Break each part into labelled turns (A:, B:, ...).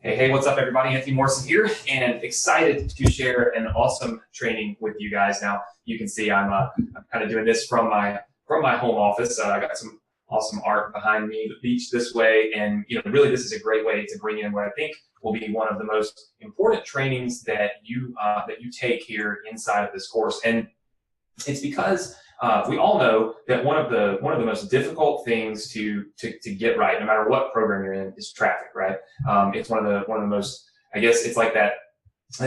A: Hey, what's up, everybody? Anthony Morrison here, and excited to share an awesome training with you guys. Now, you can see I'm kind of doing this from my home office. I got some awesome art behind me, the beach this way, and really, this is a great way to bring in what I think will be one of the most important trainings that you take here inside of this course. And it's because we all know that one of the most difficult things to get right, no matter what program you're in, is traffic, right? It's one of the most, I guess it's like that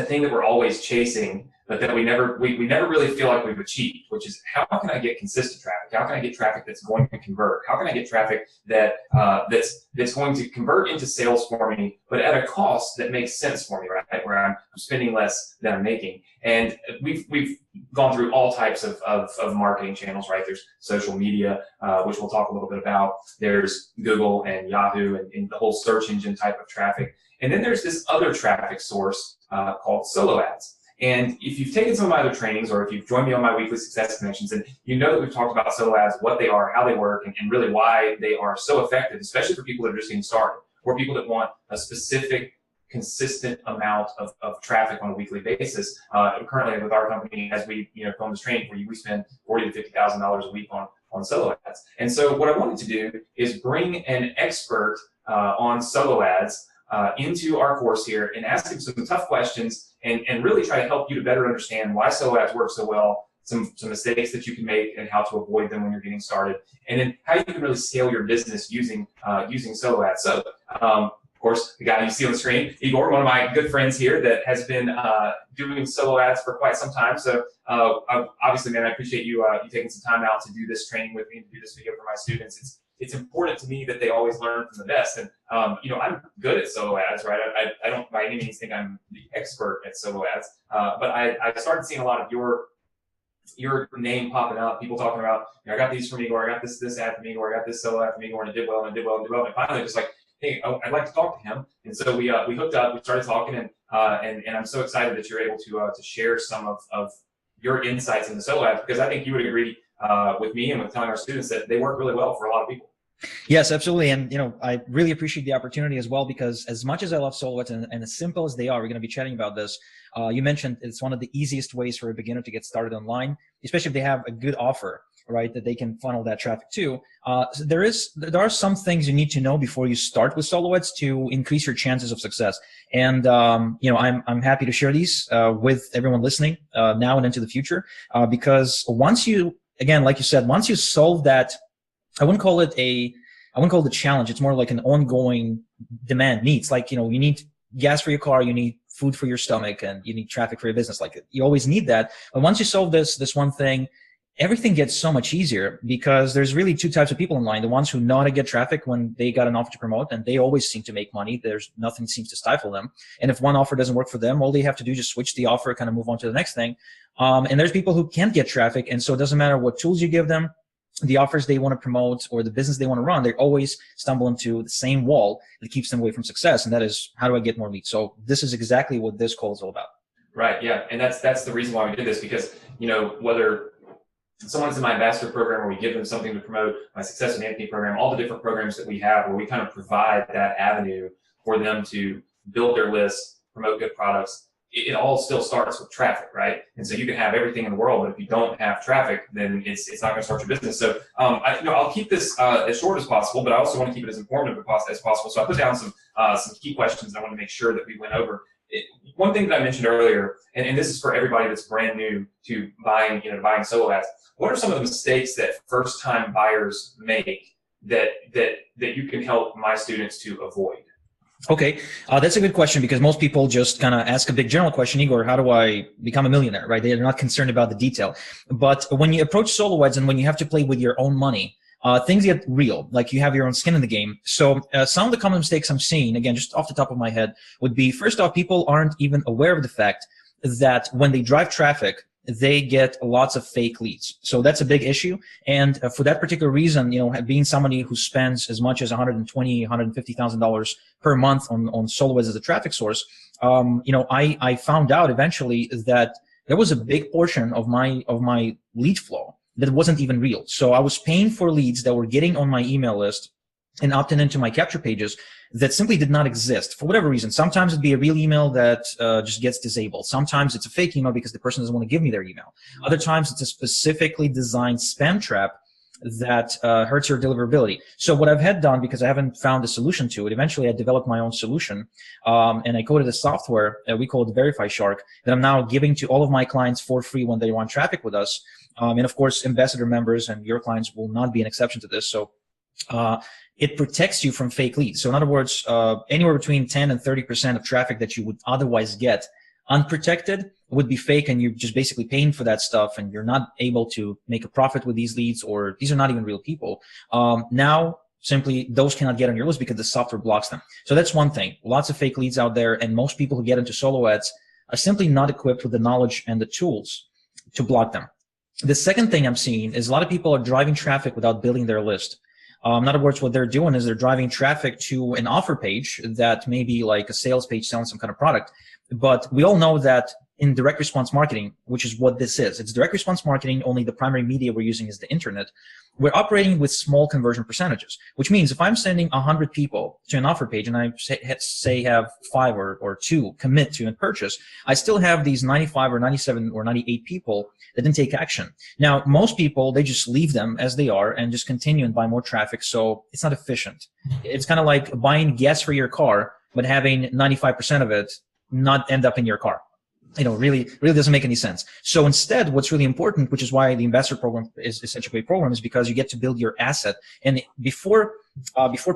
A: thing that we're always chasing, but that we never really feel like we've achieved, which is, how can I get consistent traffic? How can I get traffic that's going to convert? How can I get traffic that's going to convert into sales for me, but at a cost that makes sense for me, right? Where I'm spending less than I'm making. And we've gone through all types of marketing channels, right? There's social media, which we'll talk a little bit about. There's Google and Yahoo and the whole search engine type of traffic. And then there's this other traffic source called solo ads. And if you've taken some of my other trainings, or if you've joined me on my weekly success connections, and you know that we've talked about solo ads, what they are, how they work, and really why they are so effective, especially for people that are just getting started, or people that want a specific, consistent amount of traffic on a weekly basis. Currently with our company, as we film this training for you, we spend $40,000 to $50,000 a week on solo ads. And so what I wanted to do is bring an expert on solo ads into our course here and ask him some tough questions and really try to help you to better understand why solo ads work so well, some mistakes that you can make and how to avoid them when you're getting started, and then how you can really scale your business using solo ads. So, of course, the guy you see on the screen, Igor, one of my good friends here that has been doing solo ads for quite some time. So obviously, man, I appreciate you taking some time out to do this training with me, to do this video for my students. It's important to me that they always learn from the best. And, I'm good at solo ads, right? I don't by any means think I'm the expert at solo ads, but I started seeing a lot of your name popping up, people talking about, I got these from Igor, I got this ad from Igor, I got this solo ad from Igor, and it did well, and it did well, and it did well. And finally, just like, hey, I'd like to talk to him. And so we hooked up, we started talking, and I'm so excited that you're able to share some of your insights into solo ads, because I think you would agree with me and with telling our students that they work really well for a lot of people.
B: Yes, absolutely. And, I really appreciate the opportunity as well, because as much as I love solo ads and as simple as they are, we're going to be chatting about this. You mentioned it's one of the easiest ways for a beginner to get started online, especially if they have a good offer, right, that they can funnel that traffic to. So there are some things you need to know before you start with solo ads to increase your chances of success. And, I'm happy to share these with everyone listening now and into the future, because once you, again, like you said, once you solve that, I wouldn't call it a challenge. It's more like an ongoing demand needs. Like, you need gas for your car, you need food for your stomach, and you need traffic for your business. Like, you always need that. But once you solve this one thing, everything gets so much easier, because there's really two types of people in line. The ones who know how to get traffic when they got an offer to promote, and they always seem to make money. There's nothing seems to stifle them. And if one offer doesn't work for them, all they have to do is just switch the offer, kind of move on to the next thing. And there's people who can't get traffic. And so it doesn't matter what tools you give them, the offers they want to promote, or the business they want to run, they always stumble into the same wall that keeps them away from success. And that is, how do I get more leads? So this is exactly what this call is all about.
A: Right. Yeah. And that's the reason why we did this, because, whether someone's in my ambassador program or we give them something to promote, my Success with Anthony program, all the different programs that we have where we kind of provide that avenue for them to build their list, promote good products, it all still starts with traffic, right? And so you can have everything in the world, but if you don't have traffic, then it's not going to start your business. So I'll keep this as short as possible, but I also want to keep it as informative as possible. So I put down some key questions I want to make sure that we went over. One thing that I mentioned earlier, and this is for everybody that's brand new to buying solo ads. What are some of the mistakes that first-time buyers make that you can help my students to avoid?
B: Okay, that's a good question, because most people just kind of ask a big general question, Igor, how do I become a millionaire, right? They're not concerned about the detail. But when you approach solo ads and when you have to play with your own money, things get real, like you have your own skin in the game. So some of the common mistakes I'm seeing, again, just off the top of my head, would be, first off, people aren't even aware of the fact that when they drive traffic, they get lots of fake leads. So that's a big issue. And for that particular reason, being somebody who spends as much as $120,000, $150,000 per month on solo ads as a traffic source, I found out eventually that there was a big portion of my lead flow that wasn't even real. So I was paying for leads that were getting on my email list and opting into my capture pages that simply did not exist for whatever reason. Sometimes it'd be a real email that just gets disabled. Sometimes it's a fake email because the person doesn't want to give me their email. Other times it's a specifically designed spam trap that hurts your deliverability. So what I've had done, because I haven't found a solution to it, eventually I developed my own solution, and I coded a software we call it Verify Shark that I'm now giving to all of my clients for free when they want traffic with us. And of course, ambassador members and your clients will not be an exception to this. So it protects you from fake leads. So in other words, anywhere between 10 and 30% of traffic that you would otherwise get unprotected would be fake, and you're just basically paying for that stuff and you're not able to make a profit with these leads, or these are not even real people. Now, simply those cannot get on your list because the software blocks them. So that's one thing. Lots of fake leads out there, and most people who get into solo ads are simply not equipped with the knowledge and the tools to block them. The second thing I'm seeing is a lot of people are driving traffic without building their list. In other words, what they're doing is they're driving traffic to an offer page that may be like a sales page selling some kind of product. But we all know that in direct response marketing, which is what this is, it's direct response marketing, only the primary media we're using is the internet. We're operating with small conversion percentages, which means if I'm sending 100 people to an offer page and I say have 5 or 2 commit to and purchase, I still have these 95 or 97 or 98 people that didn't take action. Now, most people, they just leave them as they are and just continue and buy more traffic, so it's not efficient. It's kind of like buying gas for your car, but having 95% of it not end up in your car. Really doesn't make any sense. So instead, what's really important, which is why the ambassador program is such a great program, is because you get to build your asset. And before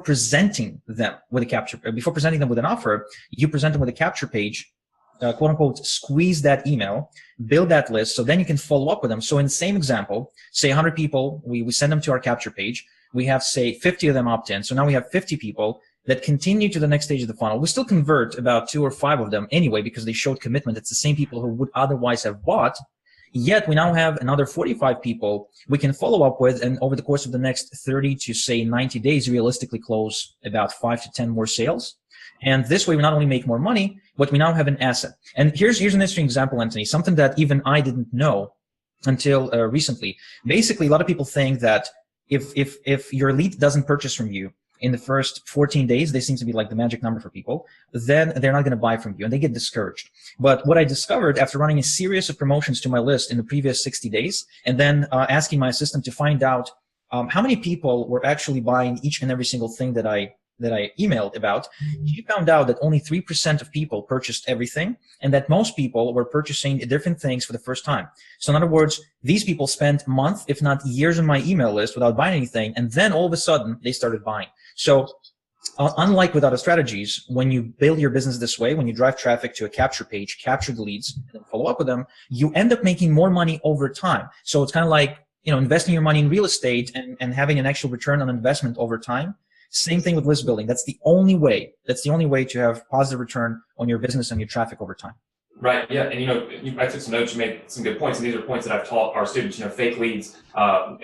B: presenting them with before presenting them with an offer, you present them with a capture page, quote unquote, squeeze that email, build that list, so then you can follow up with them. So in the same example, say 100 people, we send them to our capture page. We have, say, 50 of them opt in. So now we have 50 people that continue to the next stage of the funnel. We still convert about 2 or 5 of them anyway because they showed commitment. It's the same people who would otherwise have bought. Yet we now have another 45 people we can follow up with, and over the course of the next 30 to say 90 days, realistically close about 5 to 10 more sales. And this way we not only make more money, but we now have an asset. And here's an interesting example, Anthony, something that even I didn't know until recently. Basically, a lot of people think that if your lead doesn't purchase from you in the first 14 days, they seem to be like the magic number for people, then they're not going to buy from you and they get discouraged. But what I discovered after running a series of promotions to my list in the previous 60 days, and then asking my assistant to find out how many people were actually buying each and every single thing that I emailed about, she found out that only 3% of people purchased everything, and that most people were purchasing different things for the first time. So in other words, these people spent months, if not years, on my email list without buying anything, and then all of a sudden they started buying. So unlike with other strategies, when you build your business this way, when you drive traffic to a capture page, capture the leads, and then follow up with them, you end up making more money over time. So it's kind of like, investing your money in real estate and having an actual return on investment over time. Same thing with list building. That's the only way. That's the only way to have positive return on your business and your traffic over time.
A: Right. Yeah. And I took some notes. You made some good points, and these are points that I've taught our students. Fake leads. A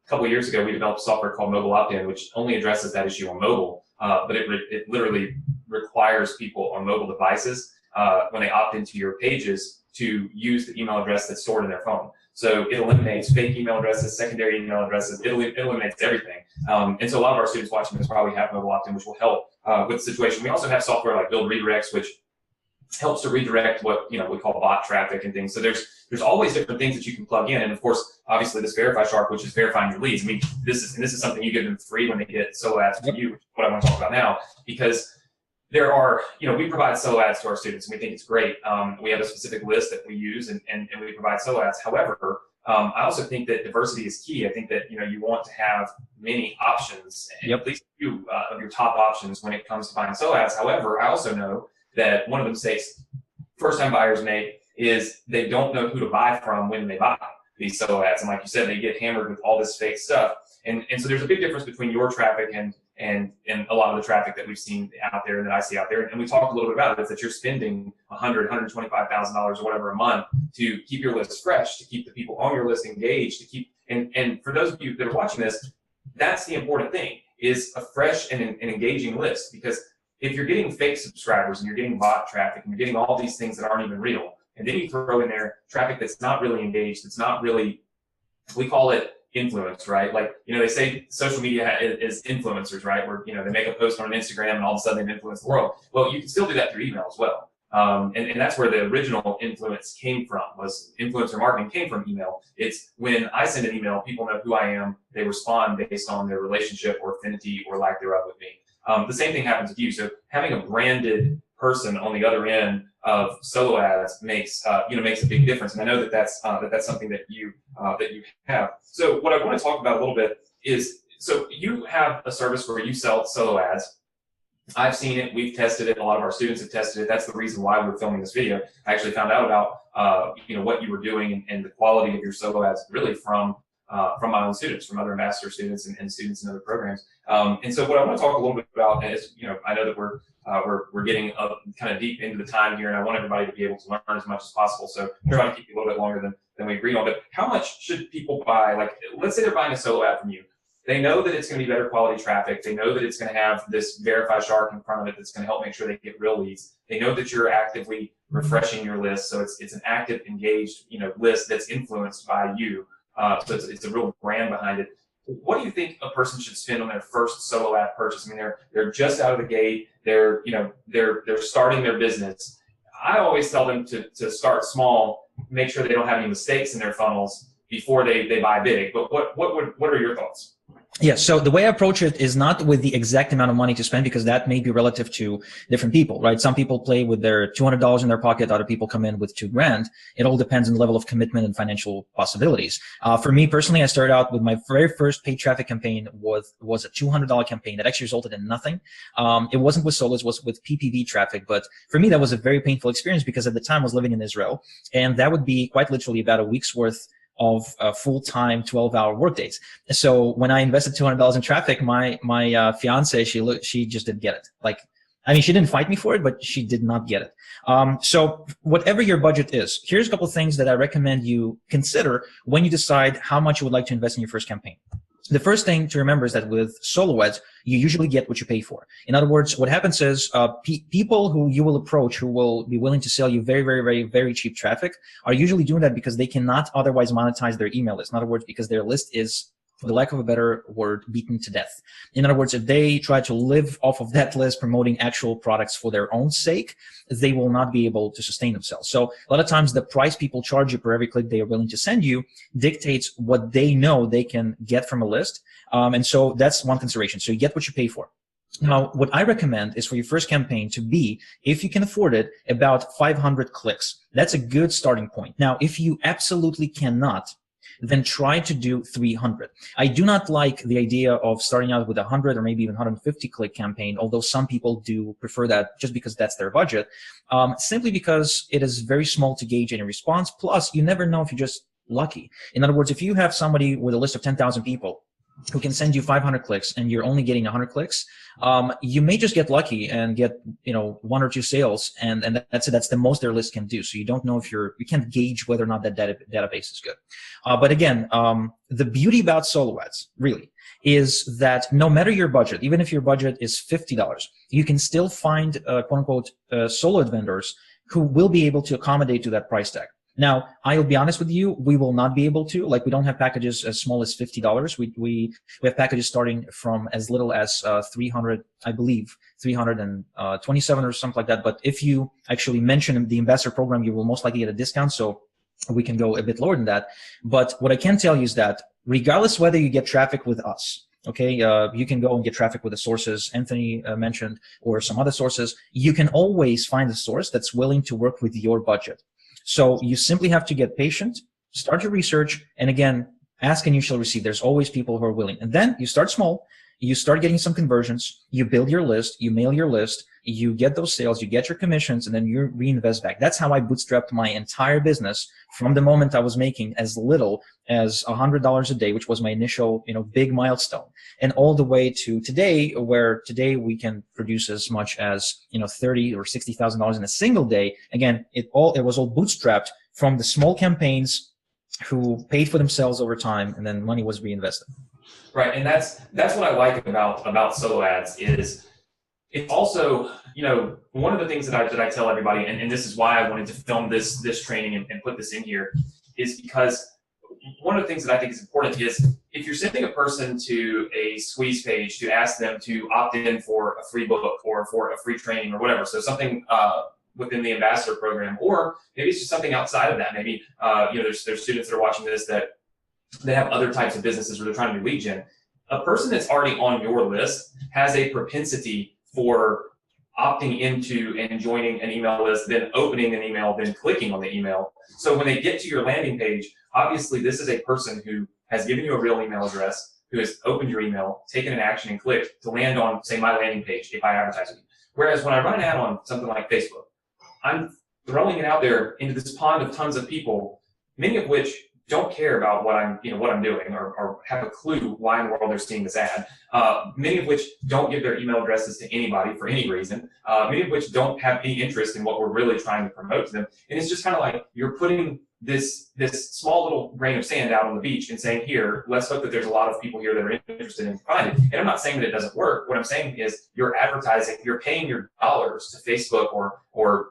A: couple of years ago, we developed software called Mobile Optin, which only addresses that issue on mobile. But it literally requires people on mobile devices when they opt into your pages to use the email address that's stored in their phone. So it eliminates fake email addresses, secondary email addresses. It eliminates everything. And so a lot of our students watching this probably have mobile opt-in, which will help with the situation. We also have software like Build Redirects, which helps to redirect what we call bot traffic and things. So there's always different things that you can plug in. And of course, obviously this Verify Shark, which is verifying your leads. I mean, this is something you give them free when they get solo ads from you, which is what I want to talk about now, because there are, we provide solo ads to our students, and we think it's great. We have a specific list that we use, and we provide solo ads. However, I also think that diversity is key. I think that, you want to have many options, at least a few of your top options when it comes to buying solo ads. However, I also know that one of the mistakes first-time buyers make is they don't know who to buy from when they buy these solo ads. And like you said, they get hammered with all this fake stuff. And so there's a big difference between your traffic and a lot of the traffic that we've seen out there and that I see out there. And we talked a little bit about it, is that you're spending $100,000, $125,000 or whatever a month to keep your list fresh, to keep the people on your list engaged, to keep, and for those of you that are watching this, that's the important thing, is a fresh and engaging list. Because if you're getting fake subscribers and you're getting bot traffic and you're getting all these things that aren't even real, and then you throw in there traffic that's not really engaged, it's not really, we call it, influence, right? Like, they say social media is influencers, right? Where, they make a post on an Instagram and all of a sudden they influence the world. Well, you can still do that through email as well. And that's where the original influence came from, was influencer marketing came from email. It's when I send an email, people know who I am. They respond based on their relationship or affinity or lack thereof with me. The same thing happens with you. So having a branded person on the other end of solo ads makes a big difference. And I know that that's something that you have. So what I want to talk about a little bit is, so you have a service where you sell solo ads. I've seen it. We've tested it. A lot of our students have tested it. That's the reason why we're filming this video. I actually found out about what you were doing and the quality of your solo ads really from my own students, from other master students and students in other programs. And so what I want to talk a little bit about is, I know that we're getting kind of deep into the time here, and I want everybody to be able to learn as much as possible. So I'm trying to keep you a little bit longer than we agreed on. But how much should people buy? Like, let's say they're buying a solo ad from you. They know that it's going to be better quality traffic. They know that it's going to have this verified shark in front of it that's going to help make sure they get real leads. They know that you're actively refreshing your list, so it's an active, engaged, list that's influenced by you. So it's a real brand behind it. What do you think a person should spend on their first solo ad purchase? I mean, they're just out of the gate. They're starting their business. I always tell them to start small, make sure they don't have any mistakes in their funnels before they buy big. But what are your thoughts?
B: Yeah, so the way I approach it is not with the exact amount of money to spend, because that may be relative to different people, right? Some people play with their $200 in their pocket. Other people come in with $2,000. It all depends on the level of commitment and financial possibilities. For me personally, I started out with my very first paid traffic campaign was a $200 campaign that actually resulted in nothing. It wasn't with solos, it was with PPV traffic. But for me, that was a very painful experience, because at the time I was living in Israel, and that would be quite literally about a week's worth of full-time 12-hour workdays. So when I invested $200 in traffic, my fiance, she just didn't get it. She didn't fight me for it, but she did not get it. So whatever your budget is, here's a couple of things that I recommend you consider when you decide how much you would like to invest in your first campaign. The first thing to remember is that with solo ads, you usually get what you pay for. In other words, what happens is people who you will approach, who will be willing to sell you very, very, very, very cheap traffic, are usually doing that because they cannot otherwise monetize their email list. In other words, because their list is, for the lack of a better word, beaten to death. In other words, if they try to live off of that list promoting actual products for their own sake, they will not be able to sustain themselves. So a lot of times the price people charge you per every click they are willing to send you dictates what they know they can get from a list. And so that's one consideration. So you get what you pay for. Now, what I recommend is for your first campaign to be, if you can afford it, about 500 clicks. That's a good starting point. Now, if you absolutely cannot, then try to do 300. I do not like the idea of starting out with 100 or maybe even 150 click campaign, although some people do prefer that just because that's their budget, simply because it is very small to gauge any response. Plus, you never know if you're just lucky. In other words, if you have somebody with a list of 10,000 people who can send you 500 clicks and you're only getting 100 clicks, you may just get lucky and get, one or two sales, and that's it. That's the most their list can do. So you don't know if you can't gauge whether or not that database is good. But again, the beauty about solo ads really is that no matter your budget, even if your budget is $50, you can still find quote unquote solo vendors who will be able to accommodate to that price tag. Now, I'll be honest with you, we will not be able to. We don't have packages as small as $50. We have packages starting from as little as 300, I believe, 327 or something like that. But if you actually mention the ambassador program, you will most likely get a discount. So we can go a bit lower than that. But what I can tell you is that regardless whether you get traffic with us, okay, you can go and get traffic with the sources Anthony mentioned or some other sources, you can always find a source that's willing to work with your budget. So you simply have to get patient, start your research, and again, ask and you shall receive. There's always people who are willing. And then you start small, you start getting some conversions, you build your list, you mail your list, you get those sales, you get your commissions, and then you reinvest back. That's how I bootstrapped my entire business from the moment I was making as little as $100 a day, which was my initial, big milestone, and all the way to today, where today we can produce as much as, $30,000 or $60,000 in a single day. Again, it was all bootstrapped from the small campaigns who paid for themselves over time, and then money was reinvested.
A: Right, and that's what I like about solo ads is it's also, one of the things that I tell everybody, and this is why I wanted to film this training and put this in here, is because one of the things that I think is important is if you're sending a person to a squeeze page to ask them to opt in for a free book or for a free training or whatever, so something within the ambassador program, or maybe it's just something outside of that. Maybe there's students that are watching this that they have other types of businesses where they're trying to do lead gen. A person that's already on your list has a propensity for opting into and joining an email list, then opening an email, then clicking on the email. So when they get to your landing page, obviously this is a person who has given you a real email address, who has opened your email, taken an action and clicked to land on, say, my landing page if I advertise with you. Whereas when I run an ad on something like Facebook, I'm throwing it out there into this pond of tons of people, many of which don't care about what I'm doing or have a clue why in the world they're seeing this ad. Many of which don't give their email addresses to anybody for any reason. Many of which don't have any interest in what we're really trying to promote to them. And it's just kind of like you're putting this small little grain of sand out on the beach and saying, here, let's hope that there's a lot of people here that are interested in finding it. And I'm not saying that it doesn't work. What I'm saying is you're advertising, you're paying your dollars to Facebook or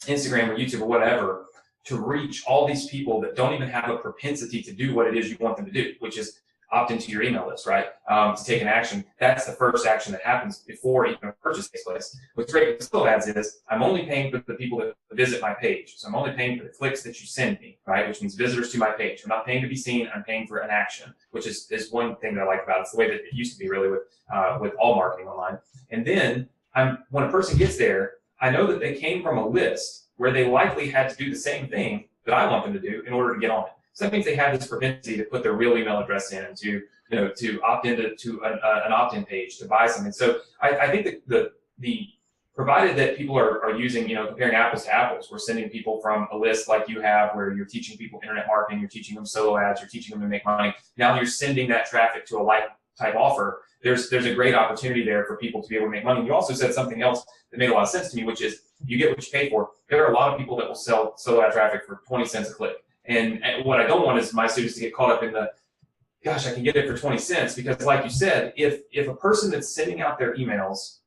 A: Instagram or YouTube or whatever to reach all these people that don't even have a propensity to do what it is you want them to do, which is opt into your email list, right? To take an action. That's the first action that happens before even a purchase takes place. What's great with Slow Ads is I'm only paying for the people that visit my page. So I'm only paying for the clicks that you send me, right? Which means visitors to my page. I'm not paying to be seen. I'm paying for an action, which is one thing that I like about it. It's the way that it used to be really with all marketing online. And then when a person gets there, I know that they came from a list where they likely had to do the same thing that I want them to do in order to get on it. So that means they have this propensity to put their real email address in, to opt into an opt-in page, to buy something. So I think that the provided that people are using, comparing apples to apples, we're sending people from a list like you have where you're teaching people internet marketing, you're teaching them solo ads, you're teaching them to make money. Now you're sending that traffic to a like type offer. There's a great opportunity there for people to be able to make money. You also said something else that made a lot of sense to me, which is you get what you pay for. There are a lot of people that will sell solo ad traffic for 20 cents a click. And what I don't want is my students to get caught up in the, gosh, I can get it for 20 cents. Because like you said, if a person that's sending out their emails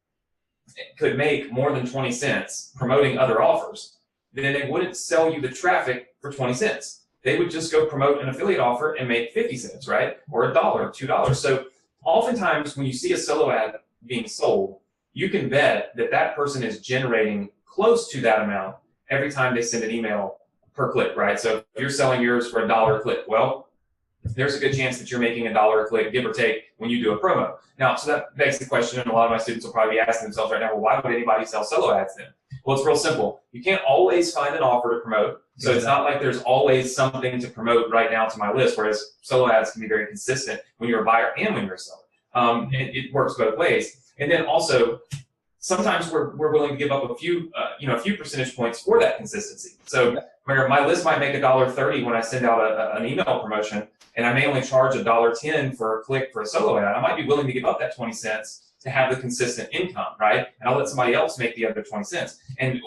A: could make more than 20 cents promoting other offers, then they wouldn't sell you the traffic for 20 cents. They would just go promote an affiliate offer and make 50 cents, right? Or $1, $2. So oftentimes when you see a solo ad being sold, you can bet that that person is generating close to that amount every time they send an email per click, right? So if you're selling yours for $1 a click, well, there's a good chance that you're making $1 a click, give or take, when you do a promo. Now, so that begs the question, and a lot of my students will probably be asking themselves right now, well, why would anybody sell solo ads then? Well, it's real simple. You can't always find an offer to promote. So it's not like there's always something to promote right now to my list, whereas solo ads can be very consistent when you're a buyer and when you're a seller. And it works both ways. And then also, sometimes we're willing to give up a few percentage points for that consistency. So where my list might make $1.30 when I send out an email promotion, and I may only charge $1.10 for a click for a solo ad, I might be willing to give up that 20 cents to have the consistent income, right? And I'll let somebody else make the other 20 cents. And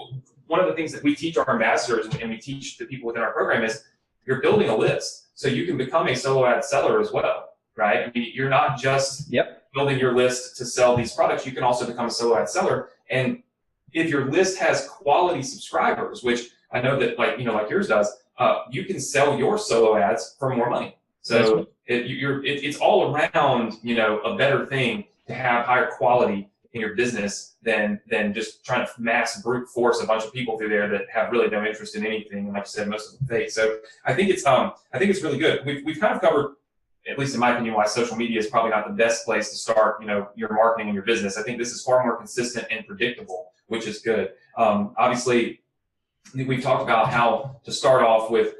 A: one of the things that we teach our ambassadors and we teach the people within our program is you're building a list so you can become a solo ad seller as well, right? I mean, you're not just building your list to sell these products. You can also become a solo ad seller. And if your list has quality subscribers, which I know that like yours does, you can sell your solo ads for more money. So it's all around, a better thing to have higher quality in your business than just trying to mass brute force a bunch of people through there that have really no interest in anything. And like you said, most of them fake. So I think it's really good. We've kind of covered, at least in my opinion, why social media is probably not the best place to start, your marketing and your business. I think this is far more consistent and predictable, which is good. Obviously, we've talked about how to start off with,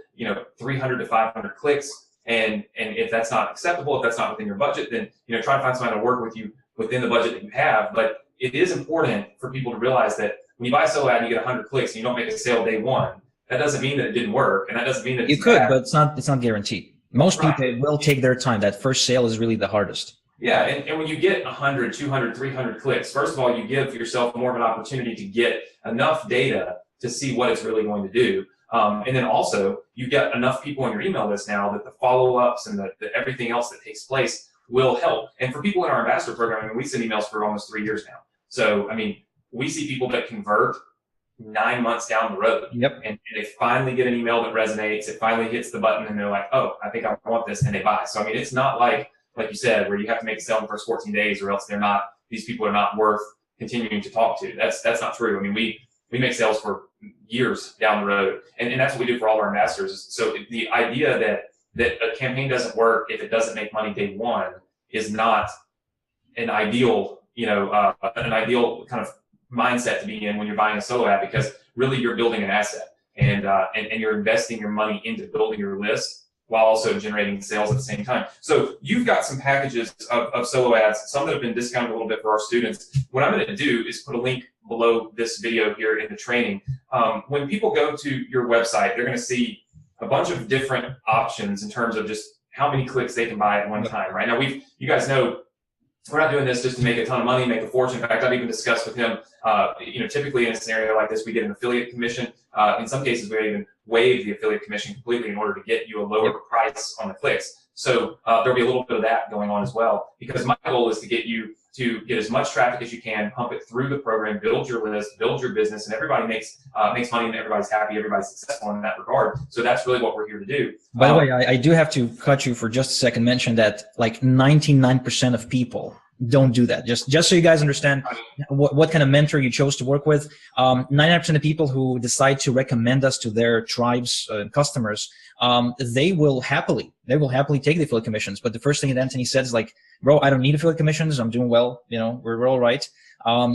A: 300 to 500 clicks. And if that's not acceptable, if that's not within your budget, then, try to find somebody to work with you within the budget that you have. But it is important for people to realize that when you buy a solo ad and you get 100 clicks and you don't make a sale day one, that doesn't mean that it didn't work. And that doesn't mean that
B: you could, but it's not guaranteed. Most people will take their time. That first sale is really the hardest. Yeah,
A: and when you get 100, 200, 300 clicks, first of all, you give yourself more of an opportunity to get enough data to see what it's really going to do. And then also, you get enough people on your email list now that the follow-ups and the everything else that takes place will help. And for people in our ambassador program, we send emails for almost 3 years now. So, we see people that convert 9 months down the road.
B: Yep.
A: And they finally get an email that resonates. It finally hits the button and they're like, oh, I think I want this, and they buy. So, I mean, it's not like you said, where you have to make a sale in the first 14 days or else these people are not worth continuing to talk to. That's not true. I mean, we make sales for years down the road. And that's what we do for all of our ambassadors. So the idea that a campaign doesn't work if it doesn't make money day one is not an ideal, an ideal kind of mindset to be in when you're buying a solo ad, because really you're building an asset and you're investing your money into building your list while also generating sales at the same time. So you've got some packages of solo ads, some that have been discounted a little bit for our students. What I'm going to do is put a link below this video here in the training. When people go to your website, they're going to see a bunch of different options in terms of just how many clicks they can buy at one time. Right now, you guys know, we're not doing this just to make a ton of money, make a fortune. In fact, I've even discussed with him, typically in a scenario like this, we get an affiliate commission. In some cases, we even waive the affiliate commission completely in order to get you a lower price on the clicks. So there'll be a little bit of that going on as well, because my goal is to get you to get as much traffic as you can, pump it through the program, build your list, build your business, and everybody makes money and everybody's happy, everybody's successful in that regard. So that's really what we're here to do.
B: By the way, I do have to cut you for just a second, mention that like 99% of people don't do that. Just so you guys understand what kind of mentor you chose to work with. 99% of people who decide to recommend us to their tribes and customers, they will happily take the affiliate commissions. But the first thing that Anthony said is like, bro, I don't need affiliate commissions. I'm doing well. We're all right.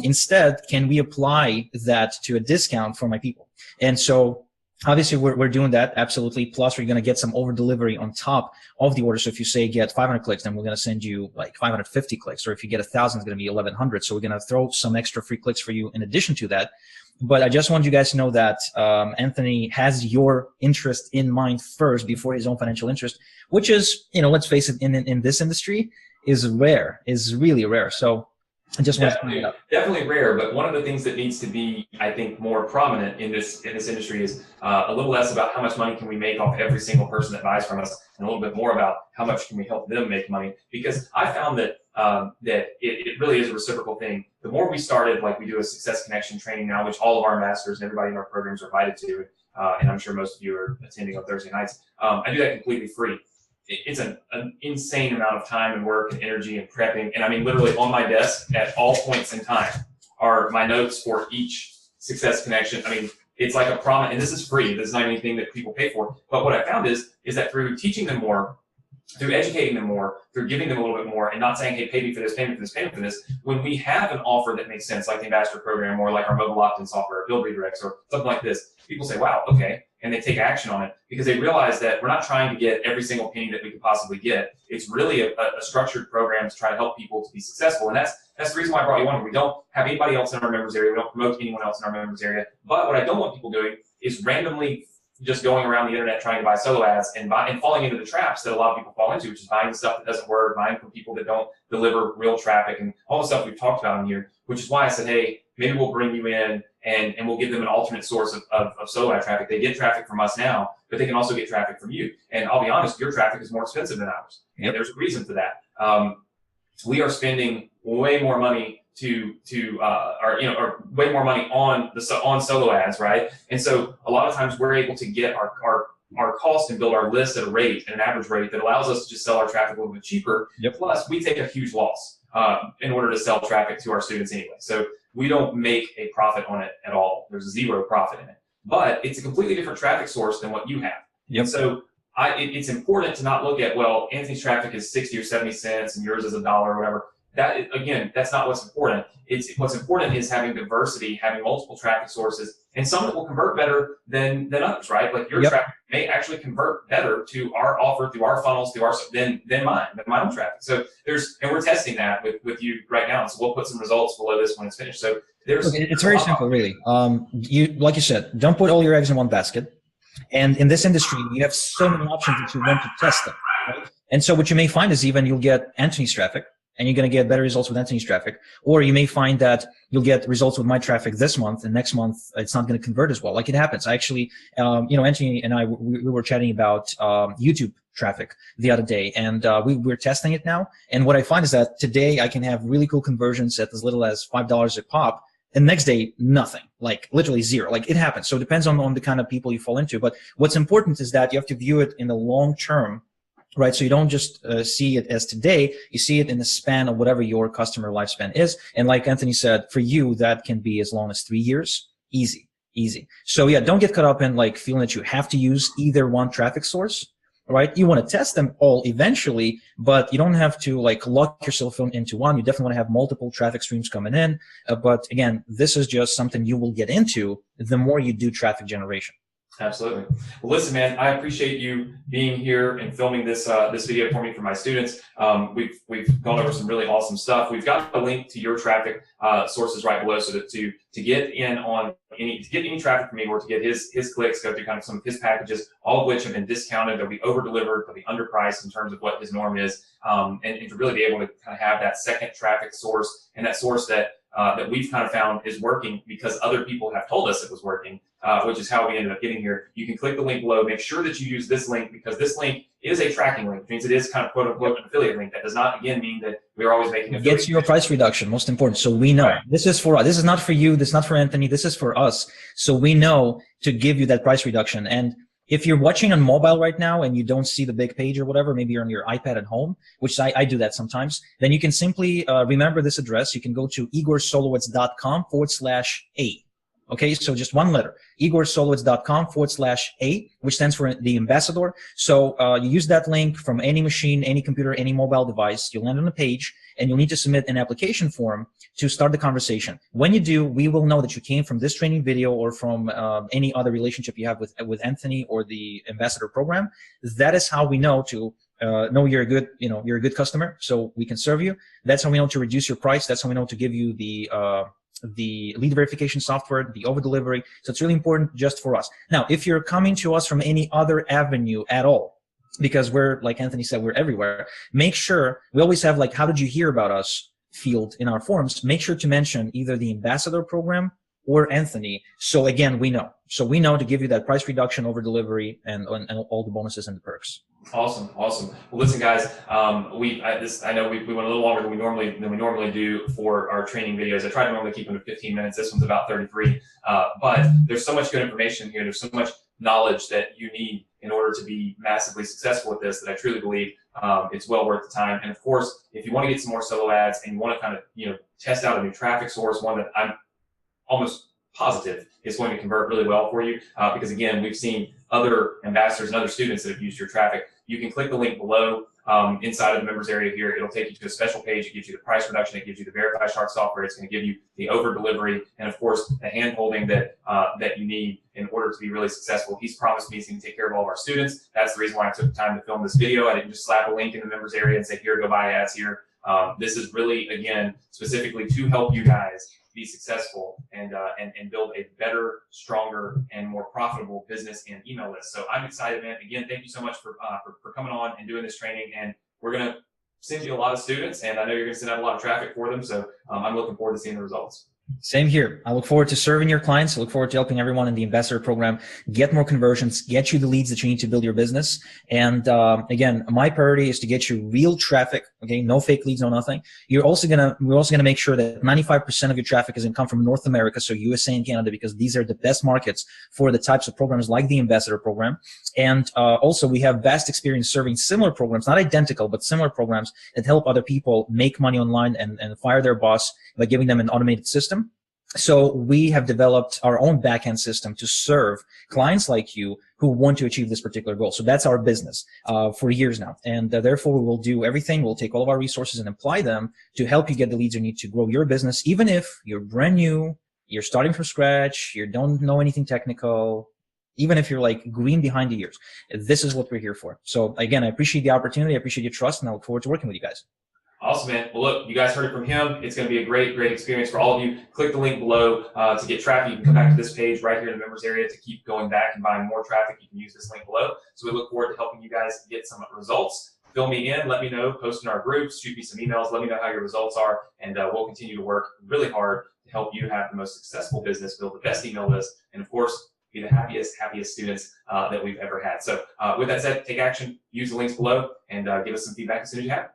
B: Instead, can we apply that to a discount for my people? And so obviously we're doing that. Absolutely. Plus we're going to get some over delivery on top of the order. So if you say get 500 clicks, then we're going to send you like 550 clicks. Or if you get 1,000, it's going to be 1,100. So we're going to throw some extra free clicks for you in addition to that. But I just want you guys to know that Anthony has your interest in mind first before his own financial interest, which is, let's face it, in this industry is really rare. So I just want to point it out.
A: Definitely rare, but one of the things that needs to be, I think, more prominent in this industry is a little less about how much money can we make off every single person that buys from us, and a little bit more about how much can we help them make money. Because I found that it really is a reciprocal thing. The more we started, like we do a Success Connection training now, which all of our ambassadors and everybody in our programs are invited to, and I'm sure most of you are attending on Thursday nights. I do that completely free. It's an insane amount of time and work and energy and prepping. And I mean, literally on my desk at all points in time are my notes for each Success Connection. I mean, it's like a promise, and this is free. This is not anything that people pay for. But what I found is that through teaching them more, through educating them more, through giving them a little bit more, and not saying, hey, pay me for this, pay me for this, pay me for this, when we have an offer that makes sense, like the Ambassador Program or like our mobile opt-in software, or Build Redirects, or something like this, people say, wow, okay, and they take action on it because they realize that we're not trying to get every single penny that we could possibly get. It's really a structured program to try to help people to be successful, and that's the reason why I brought you on. We don't have anybody else in our members area. We don't promote anyone else in our members area. But what I don't want people doing is randomly just going around the internet trying to buy solo ads and falling into the traps that a lot of people fall into, which is buying stuff that doesn't work, buying from people that don't deliver real traffic, and all the stuff we've talked about in here, which is why I said, hey, maybe we'll bring you in and we'll give them an alternate source of solo ad traffic. They get traffic from us now, but they can also get traffic from you. And I'll be honest, your traffic is more expensive than ours. Yep. And there's a reason for that. We are spending way more money or way more money on solo ads, right? And so a lot of times we're able to get our cost and build our list at an average rate that allows us to just sell our traffic a little bit cheaper.
B: Yep.
A: Plus, we take a huge loss in order to sell traffic to our students anyway. So we don't make a profit on it at all. There's zero profit in it. But it's a completely different traffic source than what you have.
B: Yep.
A: And so it's important to not look at, well, Anthony's traffic is 60 or 70 cents and yours is $1 or whatever. That, again, that's not what's important. What's important is having diversity, having multiple traffic sources, and some that will convert better than others, right? Like your traffic may actually convert better to our offer, through our funnels, than my own traffic. So and we're testing that with you right now. So we'll put some results below this when it's finished. So
B: it's very simple, really. Like you said, don't put all your eggs in one basket. And in this industry, you have so many options that you want to test them, right? And so what you may find is you'll get Anthony's traffic, and you're going to get better results with Anthony's traffic. Or you may find that you'll get results with my traffic this month, and next month it's not going to convert as well. Like it happens. Actually, Anthony and I, we were chatting about YouTube traffic the other day, and we're testing it now. And what I find is that today I can have really cool conversions at as little as $5 a pop and next day, nothing, like literally zero. Like it happens. So it depends on the kind of people you fall into. But what's important is that you have to view it in the long term, right? So you don't just see it as today, you see it in the span of whatever your customer lifespan is. And like Anthony said, for you, that can be as long as 3 years. Easy. So yeah, don't get caught up in like feeling that you have to use either one traffic source, right? You want to test them all eventually, but you don't have to like lock yourself into one. You definitely want to have multiple traffic streams coming in. But again, this is just something you will get into the more you do traffic generation.
A: Absolutely. Well, listen, man, I appreciate you being here and filming this this video for me for my students. We've gone over some really awesome stuff. We've got a link to your traffic sources right below, so that to get in on any traffic from me, or to get his clicks, go through kind of some of his packages, all of which have been discounted. They'll be over delivered. They'll be underpriced in terms of what his norm is, and to really be able to kind of have that second traffic source, and that source that we've kind of found is working because other people have told us it was working, which is how we ended up getting here. You can click the link below. Make sure that you use this link, because this link is a tracking link, which means it is kind of quote unquote an affiliate link. That does not, again, mean that we're always making affiliate.
B: Gets you a price reduction, most important. So we know this is for us. This is not for you. This is not for Anthony. This is for us. So we know to give you that price reduction. And if you're watching on mobile right now and you don't see the big page or whatever, maybe you're on your iPad at home, which I do that sometimes, then you can simply remember this address. You can go to igorsolowitz.com/A. Okay, so just one letter, igorsolowitz.com/A, which stands for the ambassador. So you use that link from any machine, any computer, any mobile device. You'll land on a page, and you'll need to submit an application form to start the conversation. When you do, we will know that you came from this training video or from any other relationship you have with Anthony or the ambassador program. That is how we know to know you're a good, you're a good customer, so we can serve you. That's how we know to reduce your price. That's how we know to give you the lead verification software, the over delivery. So it's really important just for us. Now, if you're coming to us from any other avenue at all, because we're, like Anthony said, we're everywhere, make sure we always have like, how did you hear about us field in our forms. Make sure to mention either the ambassador program or Anthony. So again, we know. So we know to give you that price reduction over delivery and all the bonuses and the perks.
A: Awesome. Well, listen, guys. I know we went a little longer than we normally do for our training videos. I try to normally keep them to 15 minutes. This one's about 33. But there's so much good information here. There's so much knowledge that you need in order to be massively successful with this that I truly believe it's well worth the time. And of course, if you want to get some more solo ads and you want to kind of test out a new traffic source, one that I'm almost positive is going to convert really well for you, because again, we've seen other ambassadors and other students that have used your traffic. You can click the link below inside of the members area here. It'll take you to a special page. It gives you the price reduction. It gives you the Verify Shark software. It's going to give you the over delivery and of course the hand holding that you need in order to be really successful. He's promised me he's going to take care of all of our students. That's the reason why I took the time to film this video. I didn't just slap a link in the members area and say, here, go buy ads here. This is really, again, specifically to help you guys be successful and build a better, stronger, and more profitable business and email list. So I'm excited, man. Again, thank you so much for coming on and doing this training. And we're going to send you a lot of students, and I know you're going to send out a lot of traffic for them. So I'm looking forward to seeing the results.
B: Same here. I look forward to serving your clients. I look forward to helping everyone in the ambassador program get more conversions, get you the leads that you need to build your business. And again, my priority is to get you real traffic. Okay, no fake leads, no nothing. We're also gonna make sure that 95% of your traffic is going to come from North America, so USA and Canada, because these are the best markets for the types of programs like the ambassador program. And also, we have vast experience serving similar programs, not identical, but similar programs that help other people make money online and fire their boss by giving them an automated system. So we have developed our own backend system to serve clients like you who want to achieve this particular goal. So that's our business for years now. And therefore, we will do everything. We'll take all of our resources and apply them to help you get the leads you need to grow your business, even if you're brand new, you're starting from scratch, you don't know anything technical, even if you're like green behind the ears. This is what we're here for. So again, I appreciate the opportunity. I appreciate your trust, and I look forward to working with you guys.
A: Awesome, man. Well, look, you guys heard it from him. It's going to be a great experience for all of you. Click the link below to get traffic. You can come back to this page right here in the members area to keep going back and buying more traffic. You can use this link below. So we look forward to helping you guys get some results. Fill me in. Let me know. Post in our groups. Shoot me some emails. Let me know how your results are. And we'll continue to work really hard to help you have the most successful business, build the best email list, and of course, be the happiest students that we've ever had. So with that said, take action. Use the links below and give us some feedback as soon as you have it.